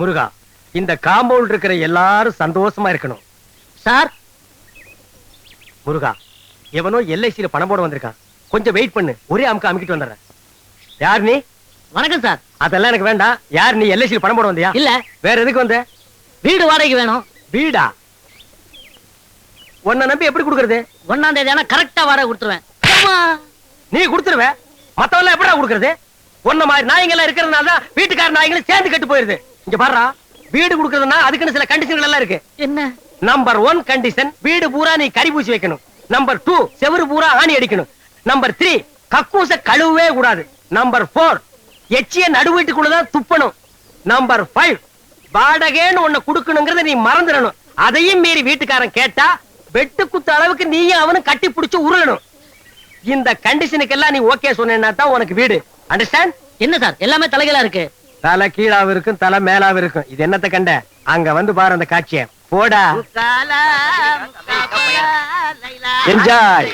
முருகா, இந்த காம்பவுண்ட் இருக்கிற எல்லாரும் சந்தோஷமா இருக்கணும். சார் முருகா, எவனோ எல்ஐசியில பணம் போட வந்திருக்கான். கொஞ்சம் வெயிட் பண்ணு, ஒரே அமுக்கிட்டு வந்துடுறேன். யார் நீ? வணக்கம் சார். அதெல்லாம் எனக்கு வேண்டாம். யார் நீ? எல்ஐசியில பணம் போட வந்தியா? இல்ல. வேற எதுக்கு வந்த? வீடு வாடகைக்கு வேணும். வீடா? உன்னை நம்பி எப்படி கொடுக்கறது? 1ஆம் தேதி ஆனா கரெக்டா வாடகை கொடுத்துருவேன். நீ கொடுத்துருவ, மத்தவெல்லாம் எப்படா கொடுக்கறது? ஒன்ன மாதிரி நாய்ங்க எல்லாம் இருக்கிறதுனால தான் வீட்டுக்கார நாய்களும் சேர்ந்து கெட்டு போயிருது. இங்க பாருடா, வீடு கொடுக்கறதுன்னா அதுக்குன்னு சில கண்டிஷன்கள் எல்லாம் இருக்கு. என்ன? நம்பர் 1 கண்டிஷன், வீடு பூரா நீ கறி பூசி வைக்கணும். நம்பர் 2, செவுரு பூரா ஆணி அடிக்கணும். நம்பர் 3, கக்கூச கழுவவே கூடாது. நம்பர் 4, எச்சிய நடு வீட்டுக்குள்ளதான் துப்பணும். நம்பர் 5, வாடகைன்னு ஒண்ணு கொடுக்கணுங்கிறத நீ மறந்துடணும். அதையும் மீறி வீட்டுக்காரன் கேட்டா வெட்டு குத்த அளவுக்கு நீயும் அவனும் கட்டி பிடிச்சு உருளணும். இந்த கண்டிஷனுக்கு எல்லாம் நீ ஓகே சொன்னா தான் உனக்கு வீடு. அண்டர்ஸ்டாண்ட்? என்ன சார் எல்லாமே தலைகளா இருக்கு? தலை கீழாவும் இருக்கும், தலை மேலாவும் இருக்கும். இது என்னத்த கண்ட? அங்க வந்து பாரு அந்த காட்சிய. போடா, என்ஜாய்.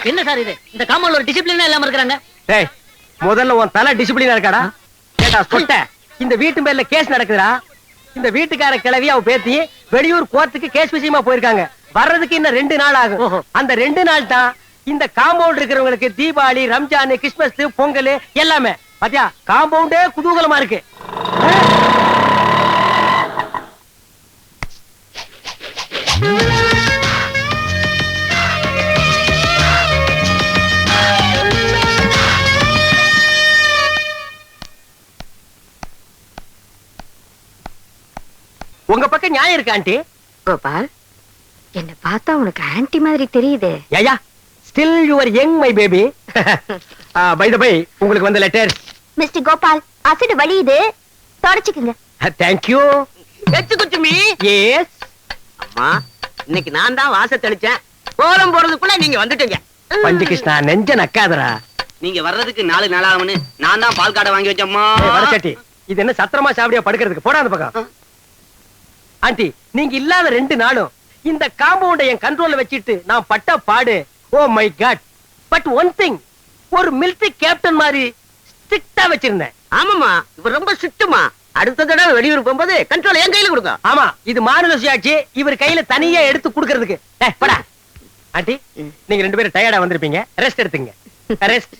என்ன சார் இது? இந்த காம்பவுண்ட்ல ஒரு டிசிப்ளின் இல்லாம இருக்காங்க. டேய், முதல்ல உன் தலை டிசிப்ளினா இருக்காடா? கேட்டா சொட்ட. இந்த வீட்டு பேர்ல கேஸ் நடக்குதுடா. இந்த வீட்டுக்கார கிளவி அவ பேத்தி வெளியூர் கோர்ட்டுக்கு கேஸ் விஷயமா போயிருக்காங்க. வர்றதுக்கு இன்னும் 2 நாள் ஆகும். அந்த 2 நாள் தான் இந்த காம்பவுண்ட் இருக்கிறவங்களுக்கு தீபாவளி, ரம்ஜான், கிறிஸ்துமஸ், பொங்கல் எல்லாமே. பாத்தியா, காம்பவுண்டே குதூகலமா இருக்கு. உங்க பக்கம் நியாயம் இருக்கு ஆண்டி. கோபால், என்ன பார்த்தா உனக்கு ஆன்ட்டி மாதிரி தெரியுதே. Yeah, still you are young my baby. By the by, உங்களுக்கு வந்த லெட்டர். மிஸ்டர் கோபால், அசிட் வலியுது, தொடச்சுக்குங்க. Thank you. எச்சுக்குச்சுமி. எஸ் அம்மா, இன்னைக்கு நான் தான் வாச தெளிச்சேன். கோலம் போறதுக்குள்ள நீங்க வந்துட்டீங்க. பஞ்சு கிருஷ்ணா, நெஞ்ச நக்காதரா. நீங்க வர்றதுக்கு 4 நாள் ஆகும்னு நான் தான் பால் காடை வாங்கி வச்சேம்மா. வரச்சட்டி, இது என்ன சத்திரமா சாவடியா படுக்கிறதுக்கு? போடா அந்த பக்கம். ஆண்டி, நீங்க இல்லாத 2 நாளும் இந்த காம்பவுண்ட என் கண்ட்ரோல்ல வச்சிட்டு நான் பட்ட பாடு. Oh my god. But one thing, ஒரு மிலிட்டரி கேப்டன் மாதிரி ஸ்ட்ரிக்ட்டா வச்சிருந்தேன். ஆமாமா, இவர் ரொம்ப ஸ்ட்ரிக்ட்டுமா. அடுத்த தடவை வெளியூர் போகும்போது கண்ட்ரோல் என் கையில கொடுங்க. ஆமா, இது மாநில சுயாட்சி. இவர் கையில தனியா எடுத்து குடுக்கிறதுக்கு. படா ஆண்டி, நீங்க 2 பேரும் டயர்டா வந்திருப்பீங்க. ரெஸ்ட் எடுத்துங்க. ரெஸ்ட்.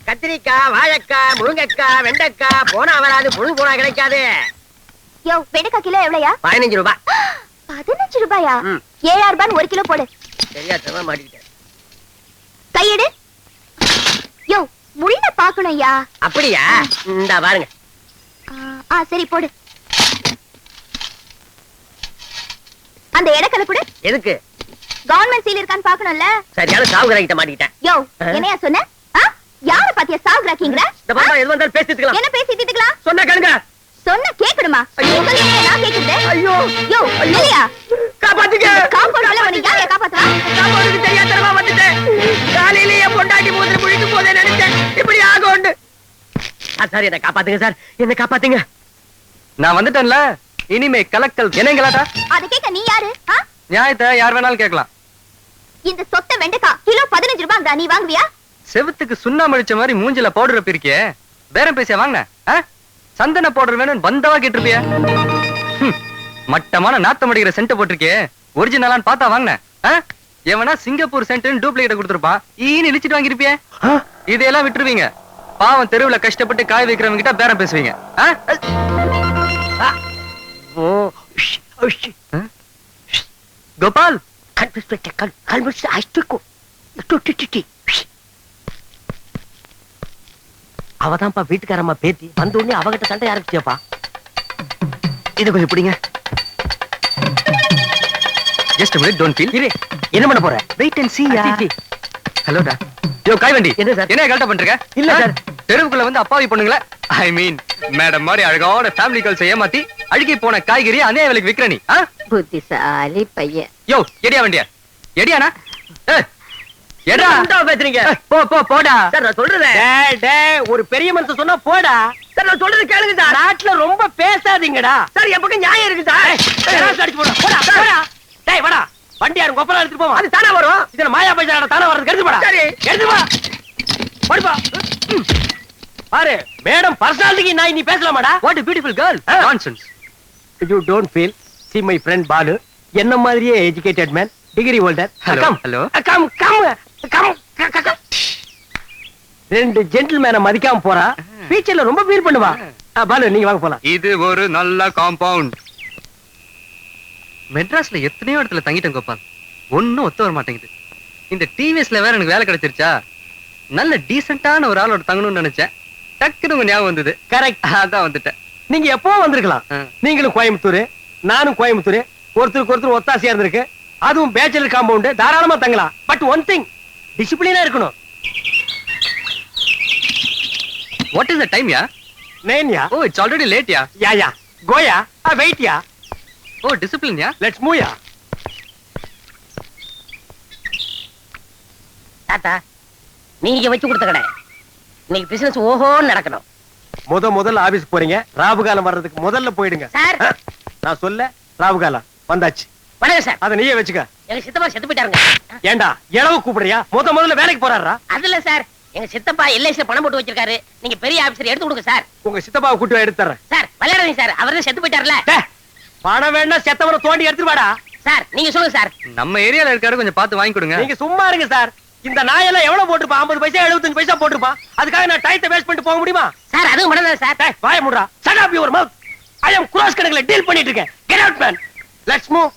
கத்திரிக்காய், வாழைக்காய், முருங்கைக்காய், வெண்டைக்காய் போனா வராது, புழு போனா கிடைக்காது. யோ, வெண்டைக்காய் கிலோ எவ்வளவுயா? 15 ரூபாய். 15 ரூபாயா? 7 ரூபாய் 1 கிலோ போடு. சரியா தரமா மாட்டிக்கிட்டேன். கையெடு. யோ, முள்ள பாக்கணும்யா. அப்படியா? இந்தா பாருங்க. சரி போடு. அந்த இடக்கல கூட எதுக்கு? கவர்மெண்ட் சீல் இருக்கான்னு பாக்கணும்ல. சரியான சாவுகிட்ட மாட்டிக்கிட்டேன். யோ, என்னையா சொன்ன? யார பாத்தியா சாவுகிராக்கீங்கற? இந்த பாப்பா எது வந்தாலும் பேசிட்டுக்கலாம். என்ன பேசிட்டுக்கலாம்? சொன்னா கேளுங்க. சொன்னா கேக்குடுமா? நான் கேக்குறேன். ஐயோ, யோ, இல்லையா? காப்பாத்துங்க. காம்பவுண்ட்ல உன்னை யாரே காப்பாத்துவா? காம்பவுண்டுக்கு தெரியாதரமா வந்துட்டேன். காலையிலேயே பொண்டாட்டி மூதிர முழிக்கும் போதே நினைச்சேன் இப்படி ஆகும்னு. சார், என்ன காப்பாத்துங்க சார், என்ன காப்பாத்துங்க. நான் வந்துட்டேன்ல, இனிமே கலக்கல் என்னங்களாட்டா? அத கேக்க நீ யாரு? நியாயத்தை யார் வேணாலும் கேட்கலாம். இந்த சொத்த வெண்டைக்காய் கிலோ 15 ரூபாய். நீ வாங்குவியா? செவுத்துக்கு சுண்ணாம்பு அடிச்ச மாதிரி மூஞ்சில பவுடர் பிரிக்கே. பேரம் பேசியா வாங்கின? சந்தன பவுடர் வேணும் பந்தவா கேட்டிருப்பிய. மட்டமான நாத்தம் அடிக்கிற சென்ட் போட்டிருக்கே, ஒரிஜினலான்னு பார்த்தா வாங்கின. எவனா சிங்கப்பூர் சென்ட் டூப்ளிகேட் கொடுத்துருப்பான், ஈன்னு இழிச்சிட்டு வாங்கிருப்பிய. இதையெல்லாம் விட்டுருவீங்க. பாவம் தெருவுல கஷ்டப்பட்டு காய் வைக்கிறவங்க கிட்ட பேரம் பேசுவீங்க. கோபால், அவதான்ப்பா வீட்டுக்காரம்மா பேத்தி வந்த உடனே அவகிட்ட சண்டை ஆரம்பிச்சேப்பா. இது கொஞ்சம் பிடிங்க. Just minute, don't feel. இரு, என்ன பண்ண போற? வெயிட் அண்ட் சீ. ஹலோடா. யோ காய்வண்டி, என்ன சார்? என்ன கரெக்ட்டா பண்றீங்க? இல்ல சார், தெருவுக்குள்ள வந்து அப்பாவி பண்ணுங்களே. ஐ மீன் மேடம் மாதிரி அழகான ஃபேமிலி கால்ஸ் ஏமாத்தி அழுகி போன காய்கறி அதே விலைக்கு விக்கிற நீ. புத்திசாலி பையன். யோ, எடியா வண்டியா? எடியானா? எடா பேசுறீங்க? போ போ போடா. சார் நான் சொல்றேன். ஒரு பெரிய மனுஷன் சொன்னா போடா. சார் நான் சொல்றது கேளுங்க சார். நாட்டுல ரொம்ப பேசாதீங்கடா. சார் என் பக்கம் நியாயம் இருக்கு சார். அடிச்சு போடா. போடா போடா. யாரும் கொப்பரா எடுத்துட்டு போவோம். அது தானே வரும். இதுல மாயா பைசா தானே வர்றது எடுத்து போடா. சரி. எடுத்து போ. போடுப்பா. பாரு மேடம் பர்சனாலிட்டிக்கு நான் நீ பேசலாமாடா? What a beautiful girl. Nonsense. You don't feel. See my friend Balu என்ன மாதிரியே educated man, degree holder. Hello, Come. hello. Come. ரெண்டு ஜென்டில்மேனை மதிக்காம போறா. ஃபியூச்சர்ல ரொம்ப ஃபீல் பண்ணுவா. பாலு நீங்க வாங்க போலாம். இது ஒரு நல்ல காம்பவுண்ட். மெட்ராஸ்ல எத்தனையோ இடத்துல தங்கிட்டேன் கோபால். ஒண்ணும் ஒத்து வர மாட்டேங்குது. இந்த டிவிஎஸ்ல வேற எனக்கு வேலை கிடைச்சிருச்சா? நல்ல டீசென்ட்டான ஒரு ஆளோட தங்கணும்னு நினைச்சேன். டக்குனு உங்க ஞாபகம் வந்தது. கரெக்ட். அதான் வந்துட்டேன். நீங்க எப்போ வந்திருக்கலாம். நீங்களும் கோயம்புத்தூர், நானும் கோயம்புத்தூர். ஒருத்தருக்கு ஒருத்தர் ஒத்தாசையா இருந்திருக்கு. அதுவும் பேச்சுலர் காம்பவுண்ட் தாராளமா தங்கலாம். பட் ஒன் திங், டிசிப்ளினா இருக்கணும். What is the time, yeah? நேன்யா. Oh, it's already late, yeah. Yeah கோயா wait yeah. Oh, discipline, yeah. Let's move yeah. தாத்தா நீங்க வச்சு கொடுத்த கடை இன்னைக்கு பிசினஸ் ஓஹோன்னு நடக்கணும். முதல்ல ஆபீஸ் போறீங்க. ராவுகாலம் வர்றதுக்கு முதல்ல போயிடுங்க. சார் நான் சொல்ல ராவுகாலம் வந்தாச்சு. வணக்கம் சார். அத நீயே வச்சுக்க. எங்க சித்தப்பா செத்து போயிட்டாருங்க. ஏண்டா இளவு கூப்பிடுறியா? முதல்ல வேலைக்கு போறாரா? அதுல சார் எங்க சித்தப்பா எல்ஐசில பணம் போட்டு வச்சிருக்காரு. நீங்க பெரிய ஆபீசர் எடுத்து கொடுங்க சார். உங்க சித்தப்பாவை கூட்டி எடுத்து தர்றேன். சார் விளையாடுறீங்க சார். அவர் தான் செத்து போயிட்டாருல. பணம் வேணா செத்தவரை தோண்டி எடுத்துட்டு வாடா. சார் நீங்க சொல்லுங்க சார். நம்ம ஏரியால இருக்காரு, கொஞ்சம் பார்த்து வாங்கி கொடுங்க. நீங்க சும்மா இருங்க சார். இந்த நாயெல்லாம் எவ்வளவு போட்டுப்பா? 50 பைசா 75 பைசா போட்டுப்பா. அதுக்காக நான் டைத்தை வேஸ்ட் பண்ணிட்டு போக முடியுமா? சார் அதுவும் பண்ணல சார். டேய் வாய மூடுடா. shut up your mouth. I am cross கணக்குல டீல் பண்ணிட்டு இருக்கேன். get out man. let's move.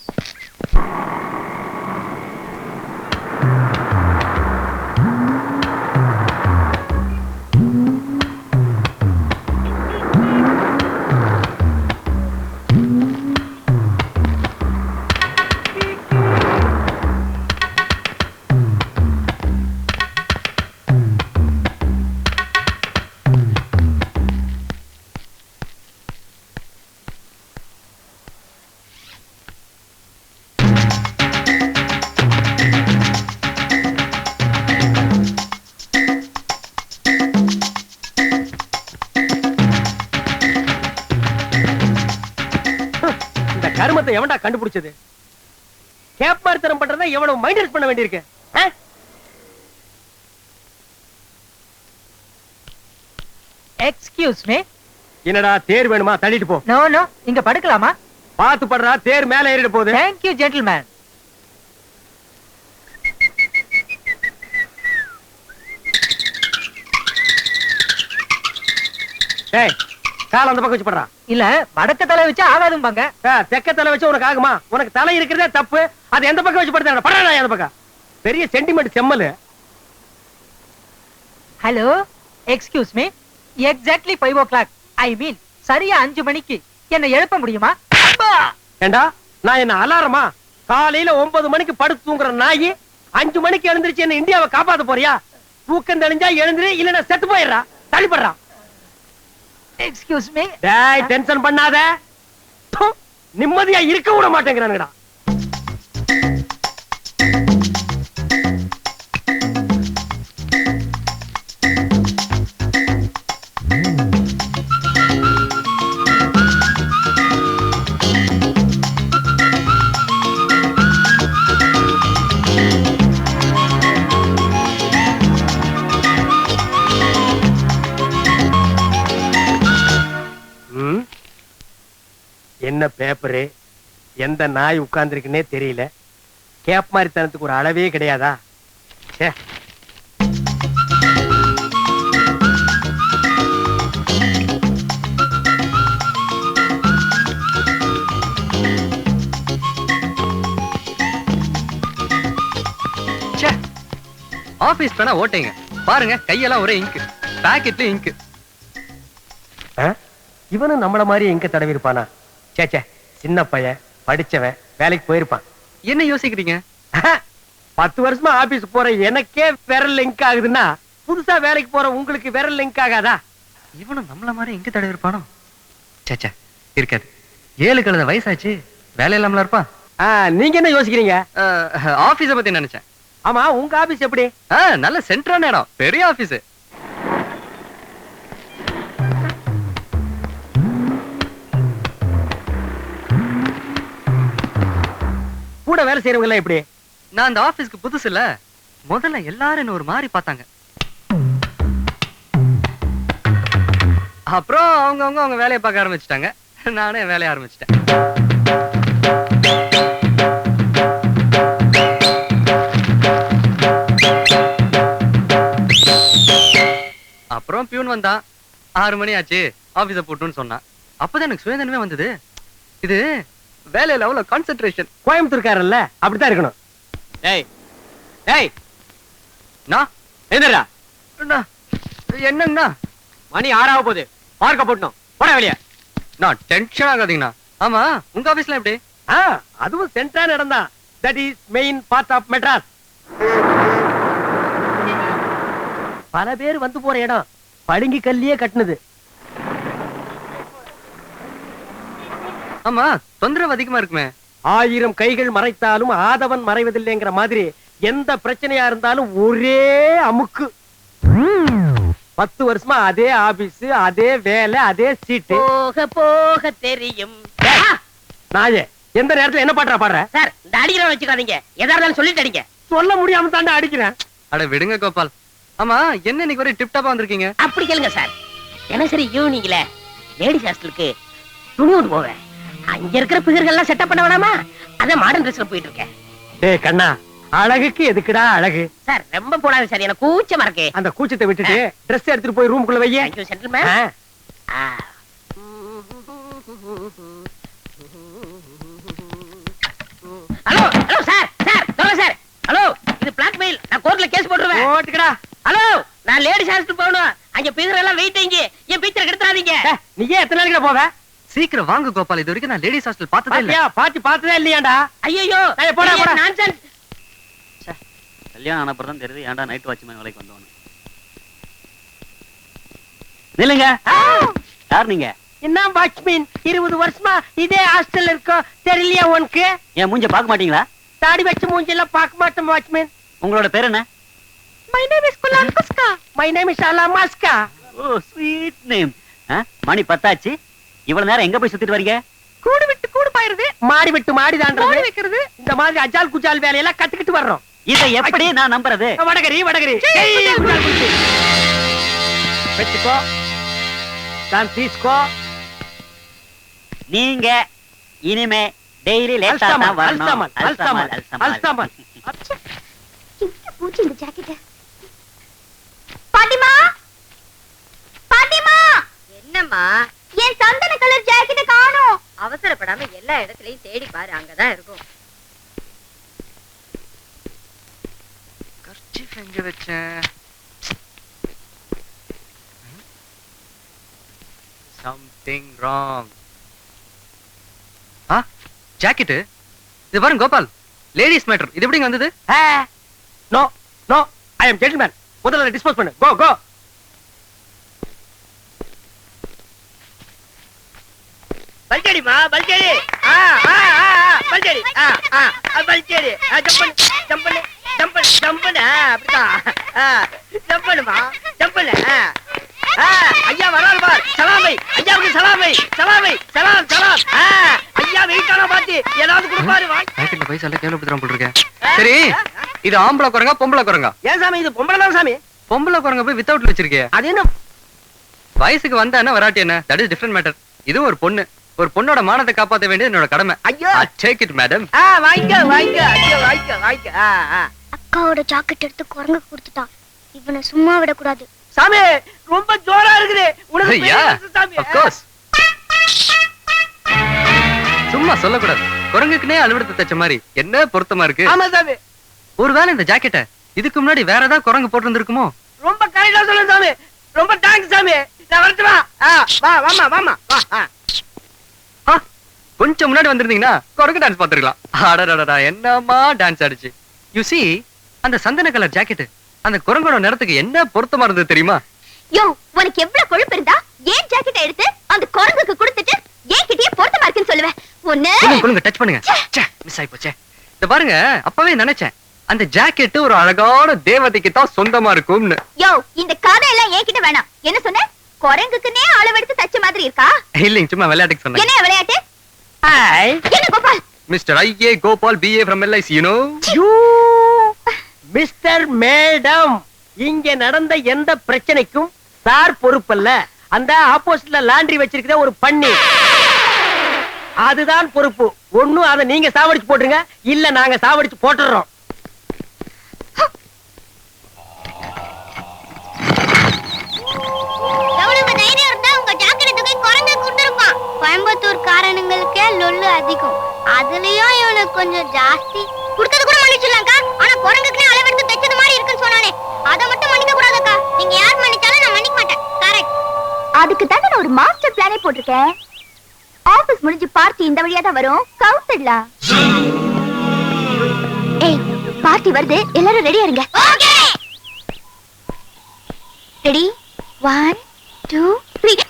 கருமத்தை எவன்டா கண்டுபிடிச்சது? கேப்பார்த்தனம் பண்றதா எவ்வளவு மைண்டஸ் பண்ண வேண்டியிருக்கு. Excuse me. என்னடா தேர் வேணுமா? தள்ளிட்டு போ. நோ நோ, இங்க படுக்கலாமா? பாத்து படுறா, தேர் மேல ஏறிட போகுது. Thank you gentleman. டேய் கால் அந்த பக்கம் வச்சு படுறா. இல்ல வடக்க தலை வச்சு ஆகாதும்பாங்க. தெக்க தலை வச்சு உனக்கு ஆகுமா? உனக்கு தலை இருக்கிறதே தப்பு. அது எந்த பக்கம் வச்சு படுத்தா படுறா. அந்த பக்கம் பெரிய சென்டிமெண்ட் செம்மல். Hello excuse me. Exactly 5 o'clock. ஐ மீன் சரியா 5 மணிக்கு என்ன எழுப்ப முடியுமா? ஏண்டா நான் என்ன அலாரமா? காலையில 9 மணிக்கு படுத்து தூங்குற நாயி 5 மணிக்கு எழுந்திருச்சு என்ன இந்தியாவை காப்பாத்த போறியா? தூக்கம் தெளிஞ்சா எழுந்துரு, இல்லன்னா செத்து போயிடுறா. தள்ளிப்படுறா. Excuse me. டேய் டென்ஷன் பண்ணாத. நிம்மதியா இருக்க விட மாட்டேங்கிறானுடா. என்ன பேப்பரு? எந்த நாய் உட்கார்ந்துருக்குன்னே தெரியல. கேப் மாதிரி தனத்துக்கு ஒரு அளவே கிடையாதா? ஆபீஸ் பேனா ஓட்டேங்க பாருங்க, கையெல்லாம் ஒரே இங்கு, பாக்கெட்ல இங்கு. இவனும் நம்மள மாதிரி எங்க தடவி இருப்பானா? சேச்சே, சின்ன பையன், படிச்சவன், வேலைக்கு போயிருப்பான். என்ன யோசிக்கிறீங்க? 10 வருஷமா ஆபீஸ் போற எனக்கே விரல் லிங்க் ஆகுதுன்னா புதுசா வேலைக்கு போற உங்களுக்கு விரல் லிங்க் ஆகாதா? இவனும் நம்மள மாதிரி எங்க தடவி இருப்பானோ? சேச்சே இருக்காது. 7 கழுத வயசாச்சு, வேலை இல்லாமல இருப்பா. நீங்க என்ன யோசிக்கிறீங்க? ஆபீஸ பத்தி நினைச்சேன். ஆமா, உங்க ஆபீஸ் எப்படி? நல்ல சென்ட்ரான இடம், பெரிய ஆபீஸ். கூட வேலை செய்யறவங்க எல்லாம் எப்படி? நான் அந்த ஆபீஸ்க்கு புதுசு இல்ல, முதல்ல எல்லாரும் என்ன ஒரு மாதிரி பார்த்தாங்க. அப்புறம் அவங்க வேலையை பார்க்க ஆரம்பிச்சிட்டாங்க, நானே வேலைய ஆரம்பிச்சிட்டேன். அப்புறம் பியூன் வந்தான். 6 மணி ஆச்சு, ஆபீஸ போட்டுன்னு சொன்னான். அப்பதான் எனக்கு சுயதனமே வந்தது. இது வேலையில அவ்வளவு கான்சென்ட்ரேஷன். கோயம்புத்தூர்காரல்ல அப்படித்தான் இருக்கணும். டேய் டேய் நான் என்னடா என்னங்கண்ணா? மணி 6 ஆக போகுது, பார்க்க போட்டோம், போட வெளிய. நான் டென்ஷன் ஆகாதீங்கண்ணா. ஆமா, உங்க ஆபீஸ்ல எப்படி? அதுவும் சென்ட்ரா நடந்தா. That is main part of Madras. பல பேர் வந்து போற இடம், படுங்கி கல்லியே கட்டுனது. ஆமா, தொந்தரவு அதிகமா இருக்குமே. 1000 கைகள் மறைத்தாலும் ஆதவன் மறைவதில்லைங்கிற மாதிரி எந்த பிரச்சனையா இருந்தாலும் ஒரே அமுக்கு. 10 வருஷமா அதே ஆபீஸ், அதே வேலை, அதே சீட்டு. போக போக தெரியும். நாயே, எந்த நேரத்துல என்ன பாடுற? சார், இந்த அடிக்கிறவன் வச்சுக்காதீங்க, எதா இருந்தாலும் சொல்லிட்டு அடிங்க. சொல்ல முடியாம தாண்டா அடிக்கிறேன். அட விடுங்க கோபால். ஆமா, என்ன இன்னைக்கு ஒரே டிப் டாப்பா வந்திருக்கீங்க? அப்படி கேளுங்க சார். தினசரி ஈவினிங்ல லேடிஸ் ஹாஸ்டலுக்கு துணி கொண்டு போவேன். அங்க இருக்கிற பிகர்கள் எல்லாம் செட்டப் பண்ண வேணாமா? அதான் மாடர்ன் ட்ரெஸ்ல போயிட்டு இருக்கேன். டேய் கண்ணா, அழகுக்கு எதுக்குடா அழகு? சார் ரொம்ப போடாது சார், எனக்கு கூச்சமா இருக்கு. அந்த கூச்சத்தை விட்டுட்டு ட்ரெஸ் எடுத்துட்டு போய் ரூமுக்குள்ள வையே. Thank you gentleman. Hello hello sir, sir சொல்லுங்க சார். ஹலோ, இது பிளாக்மெயில், நான் கோர்ட்ல கேஸ் போட்டுருவேன். ஓட்டுக்கடா. ஹலோ, நான் லேடிஸ் ஹாஸ்டல் போகணும். அங்க பிகர் எல்லாம் வெயிட்டிங், என் பிக்சர் கெடுத்துறாதீங்க. நீயே எத்தனை நாளைக்கு போவ? சீக்கிரம் வாங்க கோபால், இது வரைக்கும் நான் லேடிஸ் ஹாஸ்டல் பார்த்ததே இல்ல. பாத்தி பார்த்ததே இல்லையாடா? ஐயோ போடா போடா. நான்சென்ஸ். கல்யாணம் ஆனப்பறம் தான் தெரியுது ஏன்டா நைட் வாட்ச்மேன் வேலைக்கு வந்தவனு. நில்லுங்க, யார் நீங்க? என்ன வாட்ச்மேன்? 20 வருஷமா இதே ஹாஸ்டல்ல இருக்கோம், தெரியலையா உனக்கு? என் மூஞ்ச பார்க்க மாட்டீங்களா? தாடி வச்ச மூஞ்செல்லாம் பார்க்க மாட்டோம் வாட்ச்மேன். உங்களோட பேர் என்ன? மை நேம் இஸ் குலான்குஸ்கா. மை நேம் இஸ் அலாமாஸ்கா. Oh sweet name. மணி 10 ஆச்சு, இவ்வளவு நேரம் எங்க போய் சுத்திட்டு வரீங்க? கூடு விட்டு கூடு பாயிருது, மாடி விட்டு மாடி தாண்டறது வைக்கிறது, இந்த மாதிரி அஜால் குஜால் வேலையெல்லாம் கத்துக்கிட்டு வர்றோம். இதை எப்படி நான் நம்புறது? வடகரி வடகரி வெச்சுக்கோ, தான் தீஸ்கோ. நீங்க இனிமே டெய்லி லேட்டா தான் வரணும். அல்சமல் அல்சமல். பூச்சி இந்த ஜாக்கெட். பாட்டிமா, பாட்டிமா. என்னம்மா? என் சந்தன கலர் ஜாக்கெட்டை காணோம். அவசரப்படாம எல்லா இடத்துலயும் தேடி பாரு, அங்கதான் இருக்கும். கர்ச்சீஃப் எங்க வச்சேன்? Something wrong. ஜாக்கெட் இது பாருங்க கோபால், லேடிஸ் மேட்டர். இது எப்படிங்க வந்தது? No no, I am gentleman. முதல்ல டிஸ்போஸ் பண்ணு. Go go. பல்சேடிமா, பல்சேடி. பல்சேடி. பல்சேடி. ஜம்ப் பண்ணு, ஜம்ப் பண்ணு, ஜம்ப் பண்ணு. அப்படிதான். ஜம்ப் பண்ணுமா, ஜம்ப் பண்ணு. ஐயா வரால் பார். சலாமை ஐயாவுக்கு, சலாமை சலாமை சலாம் சலாம். ஐயா வெயிட்டான பாத்து ஏதாவது கொடுப்பாரு. ஜாக்கெட்ல பைசா எல்லாம் கேவலப்படுத்துறான் போல இருக்கேன். சரி, இது ஆம்பளை குரங்கா பொம்பளை குரங்கா? ஏன் சாமி, இது பொம்பளை தான் சாமி. பொம்பளை குரங்க போய் வித்தவுட்ல வச்சிருக்கே, அது என்ன? வயசுக்கு வந்தா என்ன வராட்டி என்ன, தட் இஸ் டிஃபரண்ட் மேட்டர். இது ஒரு பொண்ணு, ஒரு பொண்ணோட மானத்தை காப்பாற்ற வேண்டியது என்னோட கடமை. ஐயோ, டேக் இட் மேடம். வாங்கிக்க வாங்கிக்க. ஐயோ வாங்கிக்க வாங்கிக்க. அக்காவோட ஜாக்கெட் எடுத்து குரங்கு கொடுத்துட்டான். இவனை சும்மா விடக்கூடாது. சாமி ரொம்ப ஜோரா இருக்குது உனக்கு. சாமி of course. சும்மா சொல்லக்கூடாது. குரங்குக்குனே அலுவலகத்தை தச்ச மாதிரி என்ன பொருத்தமா இருக்கு. ஆமா சாமி. ஒருவேளை இந்த ஜாக்கெட்டை இதுக்கு முன்னாடி வேற ஏதாவது குரங்கு போட்டு இருந்திருக்குமோ? ரொம்ப கரெக்டா சொல்லுங்க சாமி. ரொம்ப தேங்க்ஸ் சாமி. நான் வரட்டுமா? வா வாமா வாமா வா. கொஞ்சம் முன்னாடி வந்திருந்தீங்கன்னா குரங்கு டான்ஸ் பாத்துருக்கலாம். அடடடடா, என்னமா டான்ஸ் ஆடிச்சு. யூ see, அந்த சந்தன கலர் ஜாக்கெட் அந்த குரங்கோட நிறத்துக்கு என்ன பொருத்தமா இருந்தது தெரியுமா? யோ, உனக்கு எவ்வளவு கொழுப்பு இருந்தா ஏன் ஜாக்கெட் எடுத்து அந்த குரங்குக்கு கொடுத்துட்டு ஏன் கிட்டயே பொருத்தமா இருக்குன்னு சொல்லுவேன். ஒண்ணு குரங்கு டச் பண்ணுங்க. மிஸ் ஆயி போச்சே. இத பாருங்க, அப்பவே நினைச்சேன் அந்த ஜாக்கெட் ஒரு அழகான தேவதைக்கு தான் சொந்தமா இருக்கும்னு. யோ, இந்த கதையெல்லாம் என்கிட்ட வேணாம். என்ன சொன்ன? குரங்குக்குன்னே அளவெடுத்து தச்ச மாதிரி இருக்கா? இல்லைங்க, சும்மா விளையாட்டுக்கு சொன்னேன். என்ன விளையாட்டு? ஹாய். என்ன Gopal, Mr. I.A. Gopal, B.A. from LIC, you know? Mister madam, இங்க நடந்த எந்த பிரச்சனைக்கும் சார் பொறுப்பல்ல. அந்த ஆப்போசிட்ல லாண்டரி வச்சிருக்கிற ஒரு பண்ணி, அதுதான் பொறுப்பு. ஒண்ணும் அதை நீங்க சாவடிச்சு போட்டுருங்க, இல்ல நாங்க சாவடிச்சு போட்டுறோம். கோயம்புத்தூர் காரணங்களுக்கே லொல்லு அதிகம், அதுலயும் இவனுக்கு கொஞ்சம் ஜாஸ்தி. குடுத்தது கூட மன்னிச்சிடலாம்க்கா, ஆனா குரங்குக்குனே அளவெடுத்து தைச்சது மாதிரி இருக்குன்னு சொன்னானே, அதை மட்டும் மன்னிக்க கூடாதுக்கா. நீங்க யார் மன்னிச்சாலும் நான் மன்னிக்க மாட்டேன். கரெக்ட். அதுக்கு தான் நான் ஒரு மாஸ்டர் பிளானே போட்டிருக்கேன். ஆபீஸ் முடிஞ்சு பார்ட்டி இந்த வழியா தான் வரும், கவுத்திடலாம். ஏய், பார்ட்டி வருது, எல்லாரும் ரெடியா இருங்க. ஓகே. ரெடி? 1 2 3.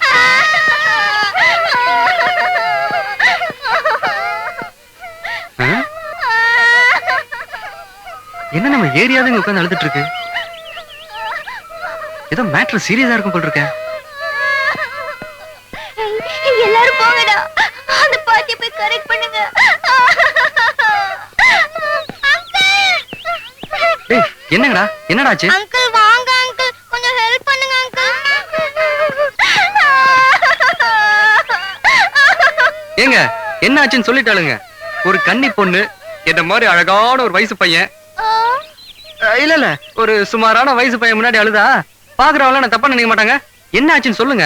என்ன நம்ம ஏரியாவே உட்கார்ந்து அழுதுட்டு இருக்கு? ஏதோ மேட்டர் சீரியஸா இருக்கும் போல இருக்க. எல்லாரும் போங்கடா, அந்த பாட்டியை போய் கரெக்ட் பண்ணுங்க. ஏய், என்னங்கடா என்னடாச்சு? அங்கிள் வாங்க அங்கிள், கொஞ்சம் ஹெல்ப் பண்ணுங்க அங்கிள். ஏங்க என்ன ஆச்சுன்னு சொல்லிட்டாளுங்க. ஒரு கன்னி பொண்ணு, என்ன மாதிரி அழகான ஒரு வயசு பையன், இல்ல இல்ல ஒரு சுமாரான வயசு பையன் முன்னாடி அழுதா பாக்குறவங்க நான் தப்பா நினைக்க மாட்டாங்க. என்ன ஆச்சுன்னு சொல்லுங்க.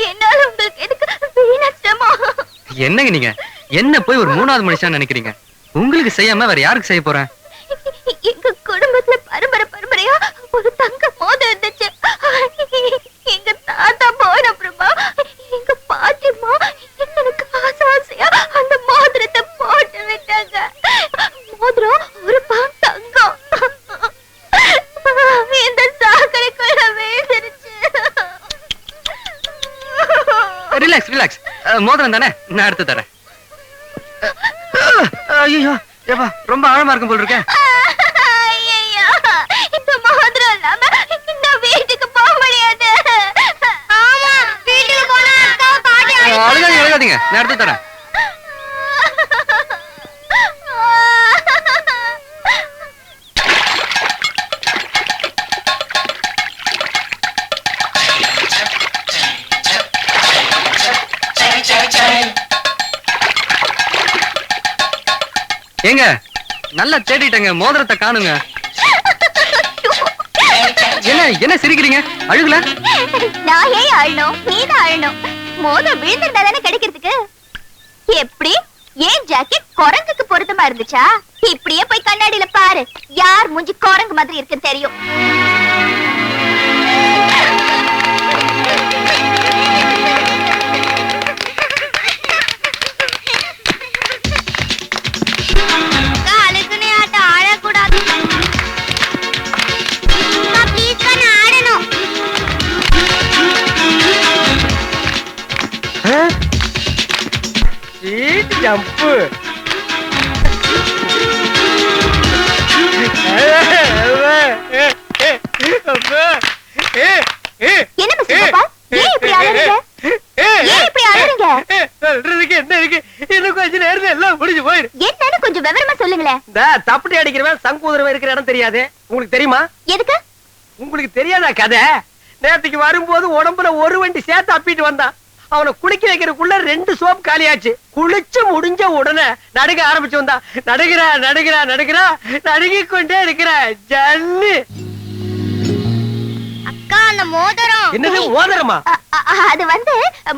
என்னால உங்களுக்கு எதுக்கு வீணாச்சமா? என்னங்க நீங்க என்ன போய் ஒரு மூணாவது மனுஷன் நினைக்கிறீங்க? உங்களுக்கு செய்யாம வேற யாருக்கு செய்ய போறேன்? எங்க குடும்பத்துல பரம்பரையா ஒரு தங்க மோதிரம் இருந்துச்சு. எங்க தாத்தா போன அப்புறமா எங்க பாட்டிமா எனக்கு ஆசையா அந்த மோதிரத்தை போட்டு விட்டாங்க. மோதிரம் ஒரு பவுன் தங்கம் இந்த சாக்கடைக்குள்ள விழுந்துருச்சு. ரிலாக்ஸ் ரிலாக்ஸ், மோதிரம் தானே, நான் எடுத்து தரேன். ஐயோ ஏப்பா, ரொம்ப ஆழமா இருக்கும் போல இருக்கேன். இந்த மோதிரம் இல்லாம இந்த வீட்டுக்கு போக முடியாது. ஆமா, வீட்டுக்கு போனா அக்கா பாட்டி அழுகாதீங்க, நான் எடுத்து தரேன். ஏங்க நல்லா தேடிட்டங்க, மோதிரத்தை காணுங்க. என்ன என்ன சிரிக்கிறீங்க? அழுகல? நான் ஏன் அழணும்? நீதான் அழணும். மோதிரம் விழுந்திருந்தா தானே கிடைக்கிறதுக்கு. எப்படி ஏன் ஜாக்கெட் குரங்குக்கு பொருத்தமா இருந்துச்சா? இப்படியே போய் கண்ணாடியில பாரு, யார் மூஞ்சி குரங்கு மாதிரி இருக்குன்னு தெரியும். ஜம்ப் என்ன மிஸ்டர் கோபால், ஏன் இப்படி அலறீங்க? ஏன் இப்படி அலறீங்க? சொல்றதுக்கு என்ன இருக்கு? இன்னும் கொஞ்ச நேரம் எல்லாம் முடிஞ்சு போயிரு. என்னன்னு கொஞ்சம் விவரமா சொல்லுங்களேன். இந்த தப்படி அடிக்கிறவன் சங்கூதரவன் இருக்கிற இடம் தெரியாது, உங்களுக்கு தெரியுமா? எதுக்கு? உங்களுக்கு தெரியாதா கதை? நேத்துக்கு வரும்போது உடம்புல ஒரு வண்டி சேர்த்து அப்பிட்டு வந்தான். அவனை குளிக்க வைக்கிறதுக்குள்ள 2 சோப் காலியாச்சு. குளிச்சு முடிஞ்ச உடனே நடுக ஆரம்பிச்சு வந்தா. நடுகிறா நடுகிறா நடுகிறா நடுங்கிக் கொண்டே இருக்கிற ஜன்னு. அக்கா, அந்த மோதிரம். என்னது மோதிரமா? அது வந்து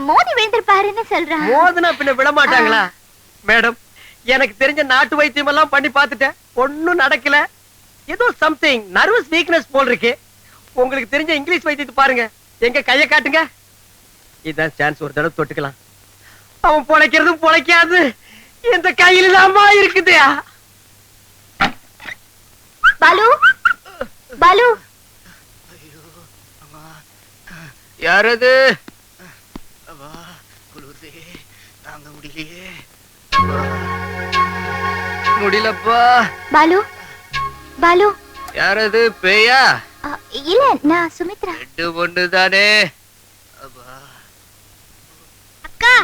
மோதி விழுந்திருப்பாருன்னு சொல்றான். மோதினா பின்ன விட மாட்டாங்களா? மேடம், எனக்கு தெரிஞ்ச நாட்டு வைத்தியம் எல்லாம் பண்ணி பார்த்துட்டேன், ஒண்ணும் நடக்கல. ஏதோ சம்திங் நர்வஸ் வீக்னஸ் போல் இருக்கு. உங்களுக்கு தெரிஞ்ச இங்கிலீஷ் வைத்தியத்தை பாருங்க. எங்க கையை காட்டுங்க. இதான் சான்ஸ், ஒரு தடவை தொட்டுக்கலாம். அவன் பொழைக்கிறதும் பொழைக்காது இந்த கையில தாமா இருக்குது. பாலு, பாலு. யாரது? குளிர்தே, தாங்க முடியலையே. முடியலப்பா. பாலு, பாலு. யாரது? பேயா? இல்ல, நான் சுமித்ரா. 2 பொண்ணு தானே. அக்கா,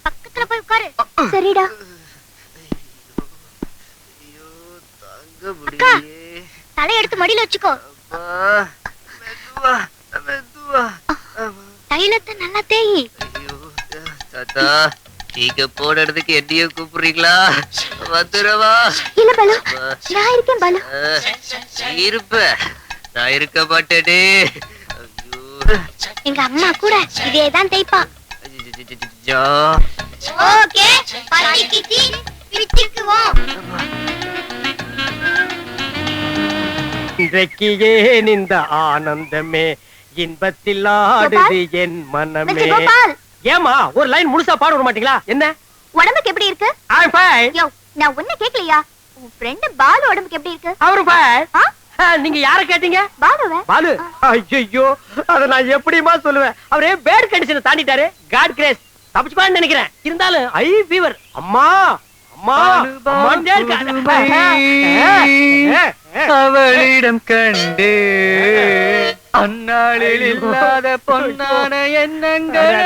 பக்கத்துல போய் உட்காரு. சரிடா. அக்கா தலை எடுத்து மடியில வச்சுக்கோ. தைலத்தை நல்லா தேயி. தாத்தா நீங்க போடுறதுக்கு என்னையும் கூப்பிடுறீங்களா? வந்துடவா? இல்ல பாலு, நான் இருக்கேன் பாலு. இருப்ப நான் இருக்க மாட்டேனே. எங்க அம்மா கூட இதேதான் தேய்ப்பா. ஐயோ. ஓகே, பட்டிக்கிச்சி பிடிச்சுக்குவோம். இன்றைக்கு ஏன் இந்த ஆனந்தமே, இன்பத்தில் ஆடுது என் மனமே. மிஸ்டர் கோபால், ஏமா ஒரு லைன் முழுசா பாட விட மாட்டீங்களா? என்ன உடம்புக்கு எப்படி இருக்கு? I'm fine. யோ, நான் உன்ன கேக்கலையா? உன் ஃப்ரெண்ட் பாலு உடம்புக்கு எப்படி இருக்கு? அவரும் fine. ஆ? நீங்க யார கேட்டீங்க? பாலுவே. பாலு. ஐயோ, அத நான் எப்படிமா சொல்லுவேன்? அவரே பேட் கண்டிஷனை தாண்டிட்டாரு. God grace. தப்பிச்சுப்பான்னு நினைக்கிறேன். இருந்தாலும் ஐ ஃபீவர். அம்மா அம்மா அம்மாண்டே அவளிடம் கண்டு அந்நாளில் இல்லாத பொன்னான எண்ணங்கள்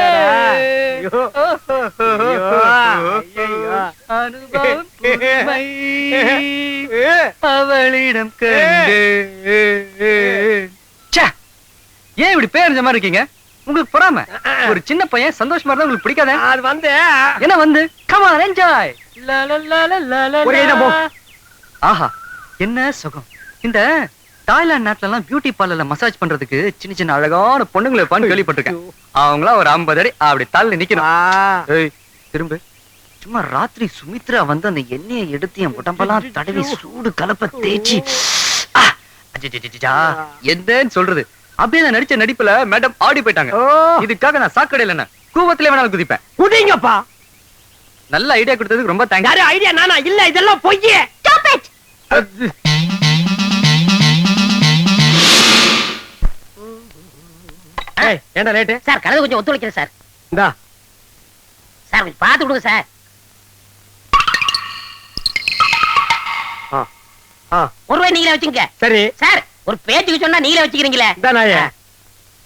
அனுபவம் புதுமை. அவளிடம் கண்டு. ஏன் இப்படி பேரஞ்ச மாதிரி இருக்கீங்க? உங்களுக்கு பொறாம? ஒரு சின்ன பையன் சந்தோஷமா இருந்தா உங்களுக்கு பிடிக்காத? அது வந்து என்ன வந்து கம் ஆன் என்ஜாய். ஆஹா என்ன சுகம். இந்த தாய்லாந்து நாட்டுல எல்லாம் பியூட்டி பார்லர்ல மசாஜ் பண்றதுக்கு சின்ன சின்ன அழகான பொண்ணுங்களை இருப்பான்னு கேள்விப்பட்டிருக்கேன். அவங்களா ஒரு 50 அடி அப்படி தள்ளி நிக்கணும். ஏய் திரும்ப. சும்மா ராத்திரி சுமித்ரா வந்து அந்த எண்ணெயை எடுத்து என் உடம்பெல்லாம் தடவி சூடு கலப்ப தேய்ச்சி என்னன்னு சொல்றது. அப்படியே நான் நடிச்ச நடிப்புல மேடம் ஆடி போயிட்டாங்க. இதுக்காக நான் சாக்கடையில என்ன கூவத்திலே வேணாலும் குதிப்பேன். குதிங்கப்பா. நல்ல ஐடியா கொடுத்ததுக்கு ரொம்ப தேங்க்ஸ். யாரு ஐடியா? நானா? இல்ல, இதெல்லாம் பொய்யே. Stop it. ஏய் ஏண்டா லேட்? சார் கலந்து கொஞ்சம் ஒத்துழைக்கிறேன் சார். இந்தா சார் கொஞ்சம் பார்த்து கொடுங்க சார். ஒரு ரூபாய் நீங்களே வச்சுங்க. சரி சார் ஒரு பேச்சுக்கு சொன்னா நீங்களே வச்சுக்கிறீங்களே. இந்தா நாயே.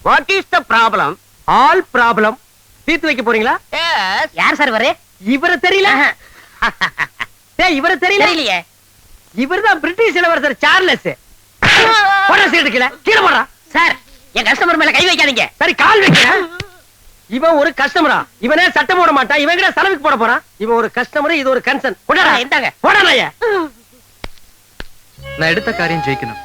What is the problem? All problem தீர்த்து வைக்க போறீங்களா? யார் சார் வரே? இவர தெரியல? டேய் இவர தெரியல? தெரியலையே. இவர்தான் பிரிட்டிஷ் இளவரசர் சார்லஸ். போடா சீட்டு கீழ கீழ போடா. சார் என் கஸ்டமர் மேல கை வைக்காதீங்க. சரி கால் வைக்கிறேன். இவன் ஒரு கஸ்டமரா? இவனே சட்டம் போட மாட்டான். இவன் கிட்ட செலவுக்கு போட போறான். இவன் ஒரு கஸ்டமர், இது ஒரு கன்சர்ன். போடா இந்தாங்க. போடா நாயே. நான் எடுத்த காரியம் ஜெயிக்கணும்.